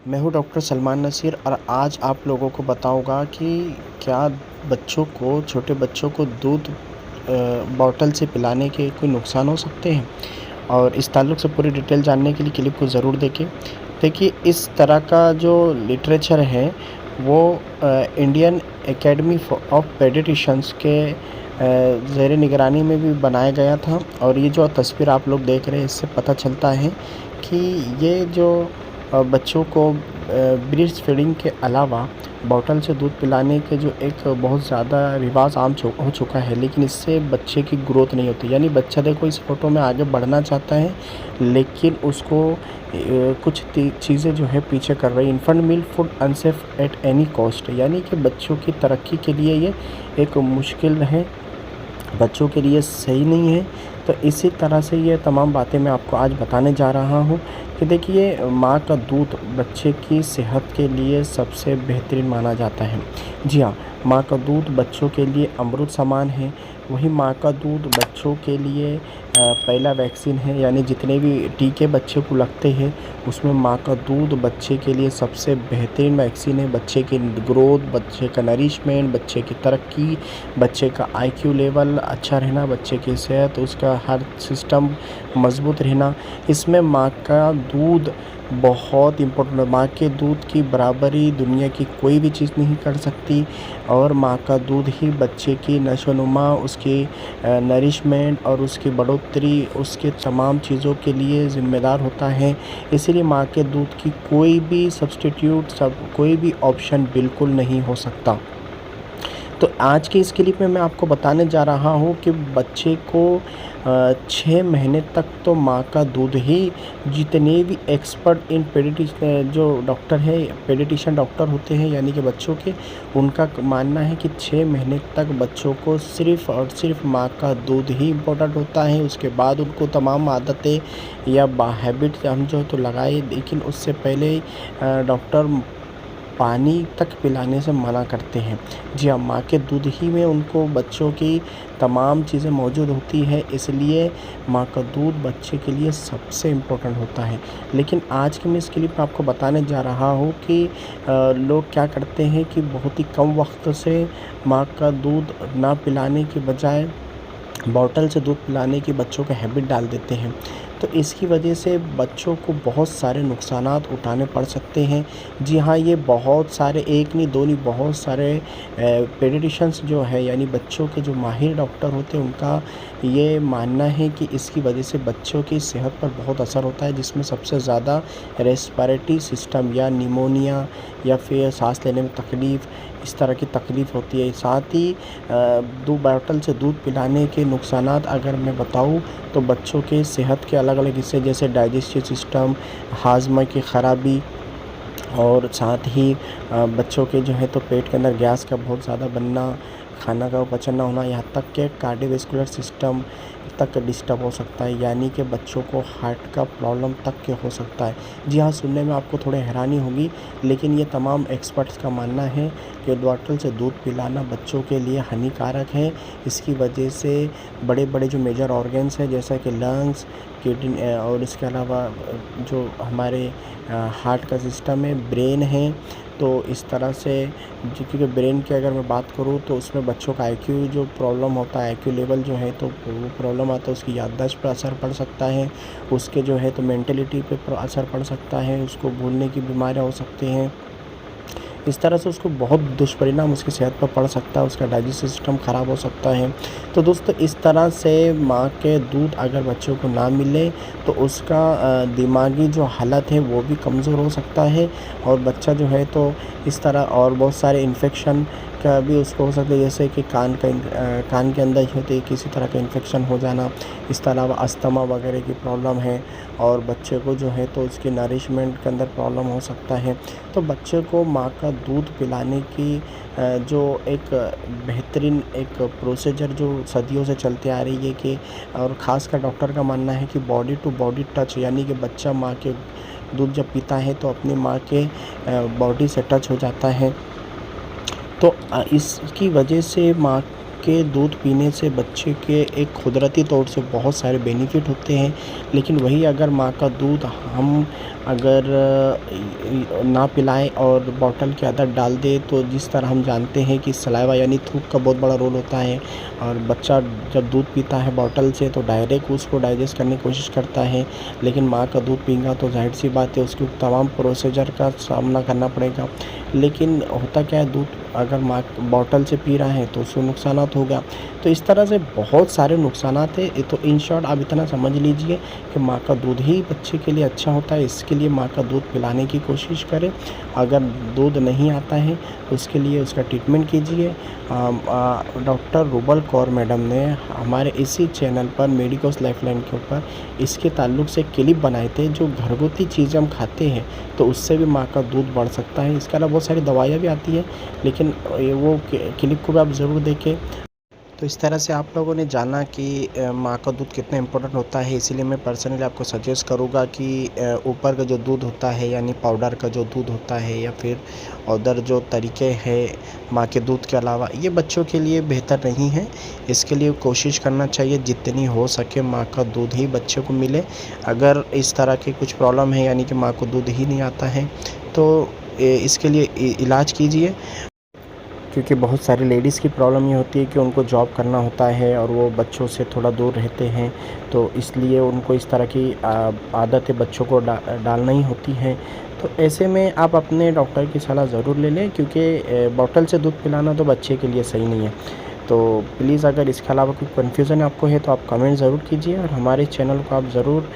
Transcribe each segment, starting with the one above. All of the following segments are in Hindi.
मैं हूँ डॉक्टर सलमान नसीर और आज आप लोगों को बताऊँगा कि क्या छोटे बच्चों को दूध बॉटल से पिलाने के कोई नुकसान हो सकते हैं? और इस ताल्लुक से पूरी डिटेल जानने के लिए क्लिप को ज़रूर देखें। देखिए, इस तरह का जो लिटरेचर है वो इंडियन एकेडमी ऑफ पेडियाट्रिशियंस के ज़ेर निगरानी में भी बनाया गया था और ये जो तस्वीर आप लोग देख रहे हैं इससे पता चलता है कि ये जो बच्चों को ब्रेस्ट फीडिंग के अलावा बॉटल से दूध पिलाने के जो एक बहुत ज़्यादा रिवाज हो चुका है, लेकिन इससे बच्चे की ग्रोथ नहीं होती। यानी बच्चा देखो इस फ़ोटो में आगे बढ़ना चाहता है, लेकिन उसको कुछ चीज़ें जो है पीछे कर रही है। Infant milk food unsafe at any cost, यानी कि बच्चों की तरक्की के लिए ये एक मुश्किल है, बच्चों के लिए सही नहीं है। तो इसी तरह से ये तमाम बातें मैं आपको आज बताने जा रहा हूँ कि देखिए, माँ का दूध बच्चे की सेहत के लिए सबसे बेहतरीन माना जाता है। जी हाँ, माँ का दूध बच्चों के लिए अमृत समान है। वही माँ का दूध बच्चों के लिए पहला वैक्सीन है, यानी जितने भी टीके बच्चे को लगते हैं उसमें माँ का दूध बच्चे के लिए सबसे बेहतरीन वैक्सीन है। बच्चे की ग्रोथ, बच्चे का नरिशमेंट, बच्चे की तरक्की, बच्चे का आईक्यू लेवल अच्छा रहना, बच्चे की सेहत, उसका हर सिस्टम मज़बूत रहना, इसमें माँ का दूध बहुत इम्पोर्टेंट है। माँ के दूध की बराबरी दुनिया की कोई भी चीज़ नहीं कर सकती और माँ का दूध ही बच्चे की नशोनुमा, उसकी नरिशमेंट और उसकी बढ़ोतरी, उसके तमाम चीज़ों के लिए ज़िम्मेदार होता है। इसीलिए माँ के दूध की कोई भी सब्स्टिट्यूट कोई भी ऑप्शन बिल्कुल नहीं हो सकता। तो आज की इस क्लिप में मैं आपको बताने जा रहा हूँ कि बच्चे को 6 महीने तक तो माँ का दूध ही, जितने भी एक्सपर्ट इन जो डॉक्टर है, पेडियाट्रिशियन डॉक्टर होते हैं यानी कि बच्चों के, उनका मानना है कि 6 महीने तक बच्चों को सिर्फ़ और सिर्फ माँ का दूध ही इम्पोर्टेंट होता है। उसके बाद उनको तमाम आदतें या हैबिट हम जो तो लगाए, लेकिन उससे पहले डॉक्टर पानी तक पिलाने से मना करते हैं। जी हाँ, माँ के दूध ही में उनको बच्चों की तमाम चीज़ें मौजूद होती है, इसलिए माँ का दूध बच्चे के लिए सबसे इम्पोर्टेंट होता है। लेकिन आज की मैं इस क्लिप में आपको बताने जा रहा हूँ कि लोग क्या करते हैं कि बहुत ही कम वक्त से माँ का दूध ना पिलाने के बजाय बॉटल से दूध पिलाने की बच्चों का हैबिट डाल देते हैं। तो इसकी वजह से बच्चों को बहुत सारे नुकसानात उठाने पड़ सकते हैं। जी हाँ, ये बहुत सारे, एक नहीं दो नहीं, बहुत सारे पेडियाट्रिशियंस जो है यानी बच्चों के जो माहिर डॉक्टर होते हैं उनका ये मानना है कि इसकी वजह से बच्चों की सेहत पर बहुत असर होता है, जिसमें सबसे ज़्यादा रेस्पिरेटरी सिस्टम या निमोनिया या फिर सांस लेने में तकलीफ़, इस तरह की तकलीफ़ होती है। साथ ही 2 बॉटल से दूध पिलाने के नुकसानात अगर मैं बताऊँ तो बच्चों के सेहत के अलग-अलग हिस्से जैसे डाइजेस्टिव सिस्टम, हाज़मा की ख़राबी और साथ ही बच्चों के जो है तो पेट के अंदर गैस का बहुत ज़्यादा बनना, खाना का पचन ना होना, यहाँ तक कि कार्डियोवैस्कुलर सिस्टम तक डिस्टर्ब हो सकता है, यानी कि बच्चों को हार्ट का प्रॉब्लम तक के हो सकता है। जी हाँ, सुनने में आपको थोड़ी हैरानी होगी, लेकिन ये तमाम एक्सपर्ट्स का मानना है कि बॉटल से दूध पिलाना बच्चों के लिए हानिकारक है। इसकी वजह से बड़े-बड़े जो मेजर ऑर्गन्स हैं जैसा कि लंग्स, किडनी और इसके अलावा जो हमारे हार्ट का सिस्टम है, ब्रेन है, तो इस तरह से क्योंकि ब्रेन की अगर मैं बात करूँ तो उसमें बच्चों का आईक्यू जो प्रॉब्लम होता है, आईक्यू लेवल जो है तो वो प्रॉब्लम आता है, उसकी याददाश्त पर असर पड़ सकता है, उसके जो है तो मेंटलिटी पे असर पड़ सकता है, उसको भूलने की बीमारियाँ हो सकती हैं। इस तरह से उसको बहुत दुष्परिणाम उसकी सेहत पर पड़ सकता है, उसका डाइजेस्टिव सिस्टम ख़राब हो सकता है। तो दोस्तों, इस तरह से माँ के दूध अगर बच्चों को ना मिले तो उसका दिमागी जो हालत है वो भी कमज़ोर हो सकता है और बच्चा जो है तो इस तरह और बहुत सारे इन्फेक्शन का भी उसको हो सकता है, जैसे कि कान के अंदर होते ही किसी तरह का इन्फेक्शन हो जाना, इसके अलावा अस्थमा वगैरह की प्रॉब्लम है और बच्चे को जो है तो उसकी नरिशमेंट के अंदर प्रॉब्लम हो सकता है। तो बच्चे को माँ का दूध पिलाने की जो एक बेहतरीन एक प्रोसीजर जो सदियों से चलती आ रही है कि, और ख़ासकर डॉक्टर का मानना है कि बॉडी टू बॉडी टच, यानी कि बच्चा माँ के दूध जब पीता है तो अपनी माँ के बॉडी से टच हो जाता है। तो इसकी वजह से माँ के दूध पीने से बच्चे के एक कुदरती तौर से बहुत सारे बेनिफिट होते हैं, लेकिन वही अगर माँ का दूध हम अगर ना पिलाएं और बॉटल के अंदर डाल दें, तो जिस तरह हम जानते हैं कि सलाइवा यानी थूक का बहुत बड़ा रोल होता है, और बच्चा जब दूध पीता है बॉटल से तो डायरेक्ट उसको डाइजेस्ट करने की कोशिश करता है, लेकिन माँ का दूध पीएगा तो ज़ाहिर सी बात है उसको तमाम प्रोसीजर का सामना करना पड़ेगा। लेकिन होता क्या है, दूध अगर माँ बॉटल से पी रहा है तो उसको नुकसानात होगा। तो इस तरह से बहुत सारे नुकसानात है। तो इन शॉर्ट आप इतना समझ लीजिए कि माँ का दूध ही बच्चे के लिए अच्छा होता है। इसके लिए माँ का दूध पिलाने की कोशिश करें। अगर दूध नहीं आता है तो उसके लिए उसका ट्रीटमेंट कीजिए। डॉक्टर रूबल कौर मैडम ने हमारे इसी चैनल पर मेडिकोस लाइफलाइन के ऊपर इसके ताल्लुक़ से क्लिप बनाए थे, जो घरगुती चीज़ें हम खाते हैं तो उससे भी माँ का दूध बढ़ सकता है। इसके अलावा बहुत सारी दवाइयाँ भी आती हैं, लेकिन वो क्लिप को भी आप ज़रूर देखें। तो इस तरह से आप लोगों ने जाना कि माँ का दूध कितना इम्पोर्टेंट होता है। इसीलिए मैं पर्सनली आपको सजेस्ट करूँगा कि ऊपर का जो दूध होता है यानी पाउडर का जो दूध होता है, या फिर अदर जो तरीके हैं माँ के दूध के अलावा, ये बच्चों के लिए बेहतर नहीं है। इसके लिए कोशिश करना चाहिए जितनी हो सके माँ का दूध ही बच्चे को मिले। अगर इस तरह की कुछ प्रॉब्लम है यानी कि माँ को दूध ही नहीं आता है, तो इसके लिए इलाज कीजिए। क्योंकि बहुत सारी लेडीज़ की प्रॉब्लम ये होती है कि उनको जॉब करना होता है और वो बच्चों से थोड़ा दूर रहते हैं, तो इसलिए उनको इस तरह की आदतें बच्चों को डालना ही होती है। तो ऐसे में आप अपने डॉक्टर की सलाह ज़रूर ले लें, क्योंकि बॉटल से दूध पिलाना तो बच्चे के लिए सही नहीं है। तो प्लीज़ अगर इसके अलावा कोई कन्फ्यूज़न आपको है तो आप कमेंट ज़रूर कीजिए, और हमारे चैनल को आप ज़रूर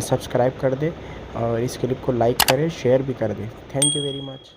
सब्सक्राइब कर दें, और इस क्लिप को लाइक करें, शेयर भी कर दें। Thank you very much.